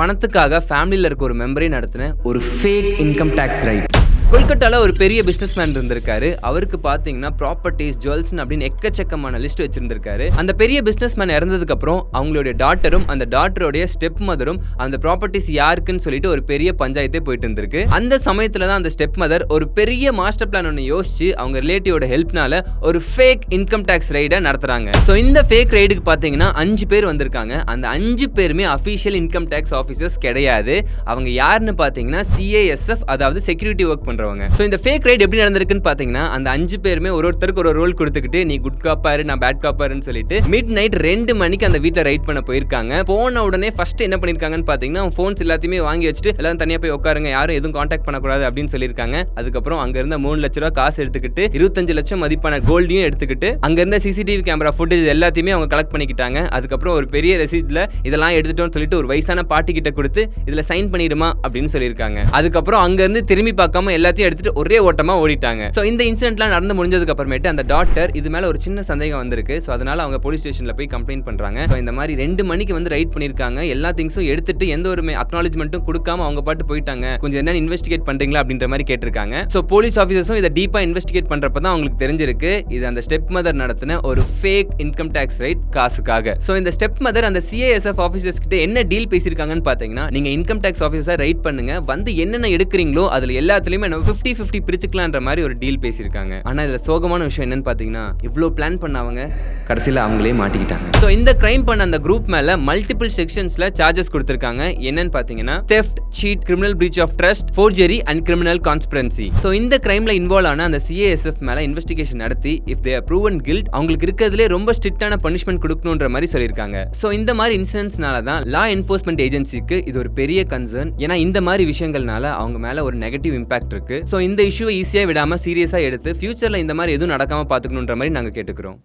பணத்துக்காக ஃபேமிலியில் இருக்க ஒரு மெம்பரே நடத்தின ஒரு ஃபேக் இன்கம் டேக்ஸ் ரைட். கொல்கட்டாவில் ஒரு பெரிய பிஸ்னஸ் மேன் இருந்திருக்காரு. அவருக்கு பார்த்தீங்கன்னா ப்ராப்பர்ட்டிஸ், ஜுவல்ஸ் அப்படின்னு எக்கச்சக்கமான லிஸ்ட் வச்சிருந்திருக்காரு. அந்த பெரிய பிஸ்னஸ் மேன் இறந்ததுக்கு அப்புறம் அவங்களுடைய டாட்டரும் அந்த டாட்டருடைய ஸ்டெப் மதரும் அந்த ப்ராப்பர்ட்டிஸ் யாருக்குன்னு சொல்லிட்டு ஒரு பெரிய பஞ்சாயத்தே போயிட்டு இருந்திருக்கு. அந்த சமயத்துல தான் அந்த ஸ்டெப் மதர் ஒரு பெரிய மாஸ்டர் பிளான் ஒன்று யோசிச்சு அவங்க ரிலேட்டிவோட ஹெல்ப்னால ஒரு ஃபேக் இன்கம் டேக்ஸ் ரைடை நடத்துறாங்க. ஸோ இந்த ஃபேக் ரைடுக்கு பார்த்தீங்கன்னா 5 பேர் வந்திருக்காங்க. அந்த 5 பேருமே அஃபீஷியல் இன்கம் டேக்ஸ் ஆஃபீஸர்ஸ் கிடையாது. அவங்க யாருன்னு பார்த்தீங்கன்னா CASF, அதாவது செக்யூரிட்டி ஒர்க் பண்றவங்க. ஸோ இந்த ஃபேக் ரைட் எப்படி நடந்திருக்குன்னு பார்த்தீங்கன்னா அந்த 5 பேருமே ஒருத்தருக்கு ஒரு ரோல் கொடுத்துக்கிட்டு நீ குட் காப்பாரு, நான் பேட் காப்பாருன்னு சொல்லிட்டு மிட் நைட் 2 மணிக்கு அந்த வீட்டில் ரைட் பண்ண போயிருக்காங்க. போன உடனே ஃபர்ஸ்ட் என்ன பண்ணிருக்காங்கன்னு பார்த்தீங்கன்னா ஃபோன்ஸ் எல்லாத்தையுமே வாங்கி வச்சுட்டு எல்லாரும் தனியாக போய் உட்காருங்க, யாரும் எதுவும் கான்டாக்ட் பண்ணக்கூடாது அப்படின்னு சொல்லியிருக்காங்க. அதுக்கப்புறம் அங்க இருந்த 3 லட்ச ரூபா காசு எடுத்துக்கிட்டு 25 லட்சம் மதிப்பான கோல்டையும் எடுத்துக்கிட்டு அங்க இருந்த CCTV கேமரா ஃபுட்டேஜ் எல்லாத்தையுமே அவங்க கலெக்ட் பண்ணிக்கிட்டாங்க. அதுக்கப்புறம் ஒரு பெரிய ரெசிப்ட்ல இதெல்லாம் எடுத்துட்டோம்னு சொல்லிட்டு ஒரு வயசான பாட்டி கிட்ட கொடுத்து இதுல சைன் பண்ணிடுமா அப்படின்னு சொல்லியிருக்காங்க. அதுக்கப்புறம் அங்க இருந்து திரும்பி பார்க்காம எல்லாத்தையும் எடுத்துட்டு ஒரே ஓட்டமா ஓடிட்டாங்க. சோ இந்த இன்சிடென்ட்லாம் நடந்து முடிஞ்சதுக்கு அப்புறமேட்டு அந்த டாக்டர் இது மேல ஒரு சின்ன சந்தேகம் வந்திருக்கு. சோ அதனால அவங்க போலீஸ் ஸ்டேஷன்ல போய் கம்ப்ளைண்ட் பண்றாங்க. சோ இந்த மாதிரி 2 மணிக்கு வந்து ரைட் பண்ணிருக்காங்க. எல்லா திங்ஸும் எடுத்துட்டு எந்த ஒரு அக்னாலஜ்மெண்ட்டும் கொடுக்காம அவங்க பாட்டு போயிட்டாங்க. கொஞ்சம் என்ன இன்வெஸ்டிகேட் பண்றீங்களா அப்படின்ற மாதிரி கேட்டிருக்காங்க. சோ போலீஸ் ஆபீசர்ஸும் இதை டீப்பா இன்வெஸ்டிகேட் பண்றப்ப தான் அவங்களுக்கு தெரிஞ்சிருக்கு இது அந்த ஸ்டெப் மதர் நடத்தின ஒரு ஃபேக் இன்கம் டேக்ஸ் ரைட் காசுக்காக. சோ இந்த ஸ்டெப் மதர் அந்த CASF ஆபீசர்ஸ் கிட்ட என்ன டீல் பேசியிருக்காங்கன்னு பாத்தீங்கன்னா, நீங்க இன்கம் டேக்ஸ் ஆபீசர் ரைட் பண்ணுங்க, வந்து என்னென்ன எடுக்கிறீங்களோ அதுல எல்லாத்துலயுமே 50-50 பிரிச்சுக்கலான்ற மாதிரி ஒரு டீல் பேசியிருக்காங்க. ஆனா இதுல சோகமான விஷயம் என்னன்னு பாத்தீங்கன்னா, இவ்ளோ பிளான் பண்ணவங்க கடைசியில அவங்களே மாட்டிக்கிட்டாங்க. சோ இந்த கிரைம் பண்ண அந்த குரூப் மேல மல்டிபிள் செக்ஷன்ஸ்ல சார்ஜஸ் கொடுத்திருக்காங்க. என்னன்னு பாத்தீங்கன்னா theft, cheat, criminal breach of trust, forgery and criminal conspiracy. So இந்த கிரைம்ல இன்வால்வ் ஆன அந்த CASF மேல இன்வெஸ்டிகேஷன் நடத்தி if they are proven guilt அவங்களுக்கு இருக்கிறதுலே ரொம்ப ஸ்ட்ரிக்ட்டான பனிஷ்மென்ட் கொடுக்கணும்ன்ற மாதிரி சொல்லிருக்காங்க. சோ இந்த மாதிரி இன்சிடென்ட்ஸ்னால தான் லா என்ஃபோர்ஸ்மென்ட் ஏஜென்சிக்கு இது ஒரு பெரிய கன்சர்ன். ஏன்னா இந்த மாதிரி விஷயங்கள்னால அவங்க மேல ஒரு நெகட்டிவ் இம்பாக்ட் இருக்கு. சோ இந்த இஷ்யூவை ஈஸியா விடாம சீரியஸா எடுத்து ஃபியூச்சர்ல இந்த மாதிரி எதுவும் நடக்காம பாத்துக்கணும்ன்ற மாதிரி நாங்க கேட்டுக்கிறோம்.